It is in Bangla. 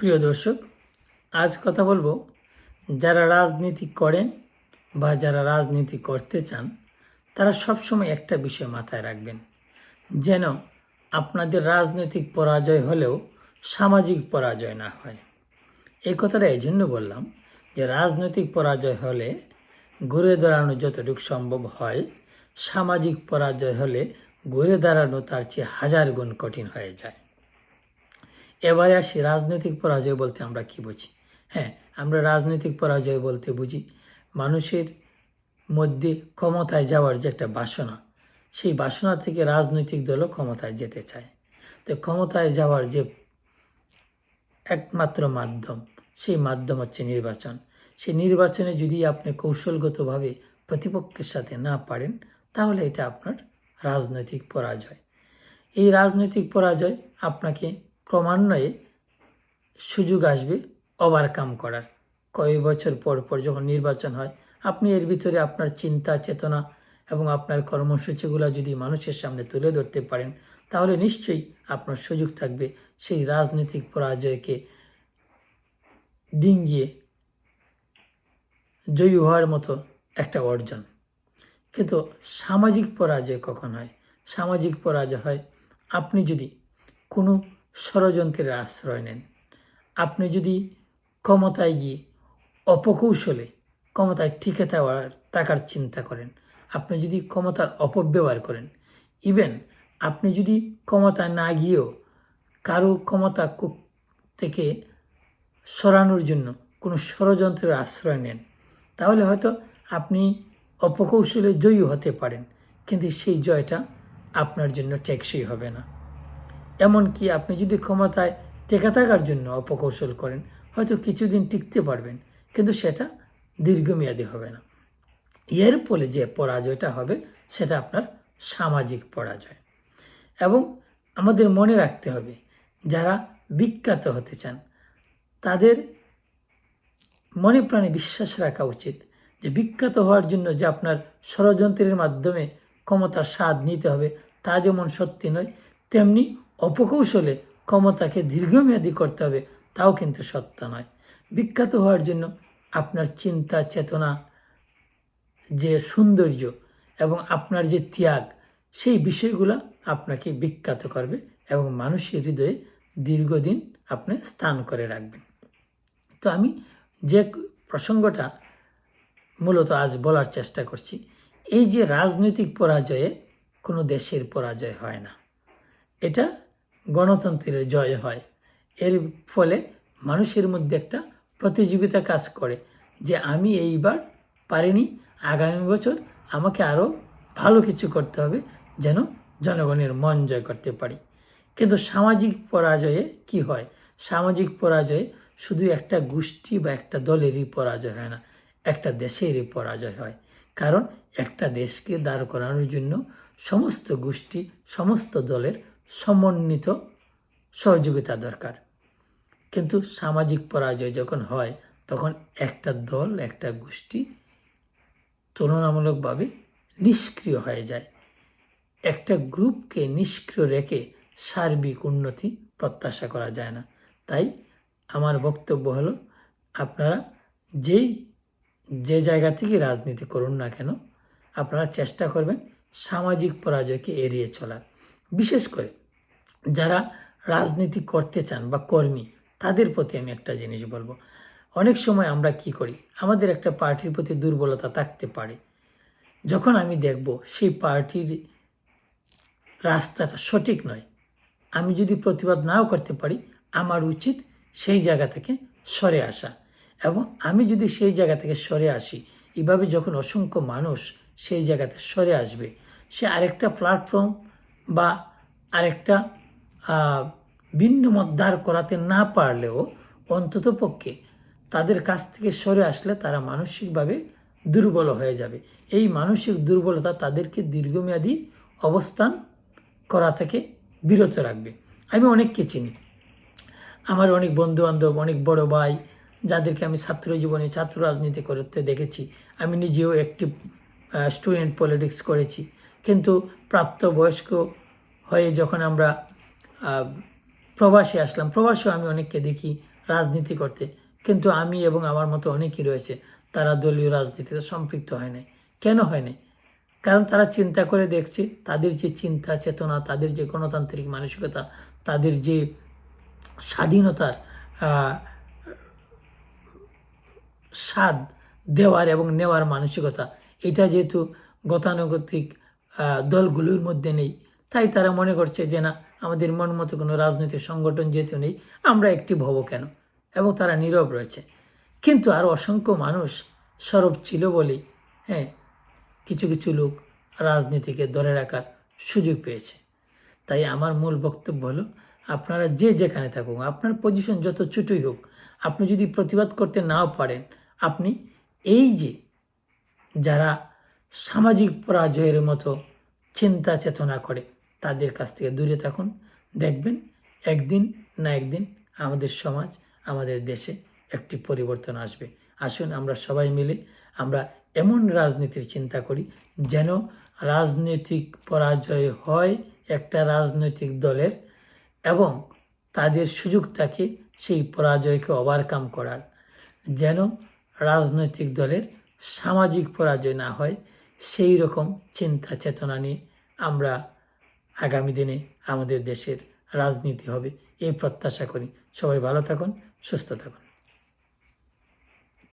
প্রিয় দর্শক, আজ কথা বলবো যারা রাজনীতি করেন বা যারা রাজনীতি করতে চান তারা সবসময় একটা বিষয় মাথায় রাখবেন, যেন আপনাদের রাজনৈতিক পরাজয় হলেও সামাজিক পরাজয় না হয়। এই কথাটা এই জন্য বললাম যে রাজনৈতিক পরাজয় হলে ঘুরে দাঁড়ানো যতটুকু সম্ভব হয়, সামাজিক পরাজয় হলে ঘুরে দাঁড়ানো তার চেয়ে হাজার গুণ কঠিন হয়ে যায়। এবারে আসি রাজনৈতিক পরাজয় বলতে আমরা কি বুঝি। হ্যাঁ, আমরা রাজনৈতিক পরাজয় বলতে বুঝি মানুষের মধ্যে ক্ষমতায় যাওয়ার যে একটা বাসনা, সেই বাসনা থেকে রাজনৈতিক দলও ক্ষমতায় যেতে চায়। তো ক্ষমতায় যাওয়ার যে একমাত্র মাধ্যম, সেই মাধ্যম হচ্ছে নির্বাচন। সেই নির্বাচনে যদি আপনি কৌশলগতভাবে প্রতিপক্ষের সাথে না পারেন, তাহলে এটা আপনার রাজনৈতিক পরাজয়। এই রাজনৈতিক পরাজয় আপনাকে ক্রমান্বয়ে সুযোগ আসবে ওভারকাম করার। কয়েক বছর পর পর যখন নির্বাচন হয়, আপনি এর ভিতরে আপনার চিন্তা চেতনা এবং আপনার কর্মসূচিগুলো যদি মানুষের সামনে তুলে ধরতে পারেন, তাহলে নিশ্চয়ই আপনার সুযোগ থাকবে সেই রাজনৈতিক পরাজয়কে ডিঙ্গিয়ে জয়ী হওয়ার মতো একটা অর্জন। কিন্তু সামাজিক পরাজয় কখন হয়? সামাজিক পরাজয় হয় আপনি যদি কোনো ষড়যন্ত্রের আশ্রয় নেন, আপনি যদি ক্ষমতায় গিয়ে অপকৌশলে ক্ষমতায় টিকে থাকার চিন্তা করেন, আপনি যদি ক্ষমতার অপব্যবহার করেন, ইভেন আপনি যদি ক্ষমতায় না গিয়েও কারো ক্ষমতা থেকে সরানোর জন্য কোনো ষড়যন্ত্রের আশ্রয় নেন, তাহলে হয়তো আপনি অপকৌশলে জয়ী হতে পারেন, কিন্তু সেই জয়টা আপনার জন্য টেকসই হবে না। এমনকি আপনি যদি ক্ষমতায় টেকে থাকার জন্য অপকৌশল করেন, হয়তো কিছুদিন টিকতে পারবেন, কিন্তু সেটা দীর্ঘমেয়াদী হবে না। এর ফলে যে পরাজয়টা হবে সেটা আপনার সামাজিক পরাজয়। এবং আমাদের মনে রাখতে হবে, যারা বিখ্যাত হতে চান তাদের মনে প্রাণে বিশ্বাস রাখা উচিত যে বিখ্যাত হওয়ার জন্য যে আপনার ষড়যন্ত্রের মাধ্যমে ক্ষমতার স্বাদ নিতে হবে তা যেমন সত্যি নয়, তেমনি অপকৌশলে ক্ষমতাকে দীর্ঘমেয়াদী করতে হবে তাও কিন্তু সত্য নয়। বিখ্যাত হওয়ার জন্য আপনার চিন্তা চেতনা, যে সৌন্দর্য এবং আপনার যে ত্যাগ, সেই বিষয়গুলো আপনাকে বিখ্যাত করবে এবং মানুষের হৃদয়ে দীর্ঘদিন আপনি স্থান করে রাখবেন। তো আমি যে প্রসঙ্গটা মূলত আজ বলার চেষ্টা করছি, এই যে রাজনৈতিক পরাজয়ে কোনো দেশের পরাজয় হয় না, এটা গণতন্ত্রের জয় হয়। এর ফলে মানুষের মধ্যে একটা প্রতিযোগিতা কাজ করে যে আমি এইবার পারিনি, আগামী বছর আমাকে আরও ভালো কিছু করতে হবে যেন জনগণের মন জয় করতে পারি। কিন্তু সামাজিক পরাজয়ে কি হয়? সামাজিক পরাজয়ে শুধু একটা গোষ্ঠী বা একটা দলেরই পরাজয় হয় না, একটা দেশেরই পরাজয় হয়। কারণ একটা দেশকে দাঁড় করানোর জন্য সমস্ত গোষ্ঠী সমস্ত দলের সমন্বিত সহযোগিতা দরকার। কিন্তু সামাজিক পরাজয় যখন হয়, তখন একটা দল একটা গোষ্ঠী তুলনামূলকভাবে নিষ্ক্রিয় হয়ে যায়। একটা গ্রুপকে নিষ্ক্রিয় রেখে সার্বিক উন্নতি প্রত্যাশা করা যায় না। তাই আমার বক্তব্য হলো, আপনারা যে জায়গা থেকে রাজনীতি করুন না কেন, আপনারা চেষ্টা করবেন সামাজিক পরাজয়কে এড়িয়ে চলার। বিশেষ করে যারা রাজনীতি করতে চান বা কর্মী, তাদের প্রতি আমি একটা জিনিস বলবো। অনেক সময় আমরা কি করি, আমাদের একটা পার্টির প্রতি দুর্বলতা থাকতে পারে। যখন আমি দেখব সেই পার্টির রাস্তাটা সঠিক নয়, আমি যদি প্রতিবাদ নাও করতে পারি, আমার উচিত সেই জায়গা থেকে সরে আসা। এবং আমি যদি সেই জায়গা থেকে সরে আসি, এভাবে যখন অসংখ্য মানুষ সেই জায়গাতে সরে আসবে, সে আরেকটা প্ল্যাটফর্ম বা আরেকটা ভিন্ন মত দাঁড় করাতে না পারলেও অন্তত পক্ষে তাদের কাছ থেকে সরে আসলে তারা মানসিকভাবে দুর্বল হয়ে যাবে। এই মানসিক দুর্বলতা তাদেরকে দীর্ঘমেয়াদী অবস্থান করা থেকে বিরত রাখবে। আমি অনেককে চিনি, আমার অনেক বন্ধুবান্ধব, অনেক বড় ভাই, যাদেরকে আমি ছাত্র জীবনে ছাত্র রাজনীতি করতে দেখেছি। আমি নিজেও অ্যাক্টিভ স্টুডেন্ট পলিটিক্স করেছি, কিন্তু প্রাপ্তবয়স্ক হয়ে যখন আমরা প্রবাসে আসলাম, প্রবাসেও আমি অনেককে দেখি রাজনীতি করতে, কিন্তু আমি এবং আমার মতো অনেকেই রয়েছে তারা দলীয় রাজনীতিতে সম্পৃক্ত হয় নাই। কেন হয় নাই? কারণ তারা চিন্তা করে দেখছে তাদের যে চিন্তা চেতনা, তাদের যে গণতান্ত্রিক মানসিকতা, তাদের যে স্বাধীনতার স্বাদ দেওয়ার এবং নেওয়ার মানসিকতা, এটা যেহেতু গতানুগতিক দলগুলোর মধ্যে নেই, তাই তারা মনে করছে যে না, আমাদের মন মতো কোনো রাজনৈতিক সংগঠন যেহেতু নেই, আমরা একটি হব কেন, এবং তারা নীরব রয়েছে। কিন্তু আরও অসংখ্য মানুষ সরব ছিল বলেই কিছু কিছু লোক রাজনীতিকে ধরে রাখার সুযোগ পেয়েছে। তাই আমার মূল বক্তব্য হলো, আপনারা যে যেখানে থাকুন, আপনার পজিশন যত ছোটই হোক, আপনি যদি প্রতিবাদ করতে নাও পারেন, আপনি এই যে যারা সামাজিক পরাজয়ের মতো চিন্তা চেতনা করে তাদের কাছ থেকে দূরে থাকুন। দেখবেন একদিন না একদিন আমাদের সমাজ, আমাদের দেশে একটি পরিবর্তন আসবে। আসুন আমরা সবাই মিলে আমরা এমন রাজনীতির চিন্তা করি যেন রাজনৈতিক পরাজয় হয় একটা রাজনৈতিক দলের, এবং তাদের সুযোগ থাকে সেই পরাজয়কে ওভারকাম করার, যেন রাজনৈতিক দলের সামাজিক পরাজয় না হয়। সেই রকম চিন্তা চেতনা নিয়ে আমরা আগামী দিনে আমাদের দেশের রাজনীতি হবে, এই প্রত্যাশা করি। সবাই ভালো থাকুন, সুস্থ থাকুন।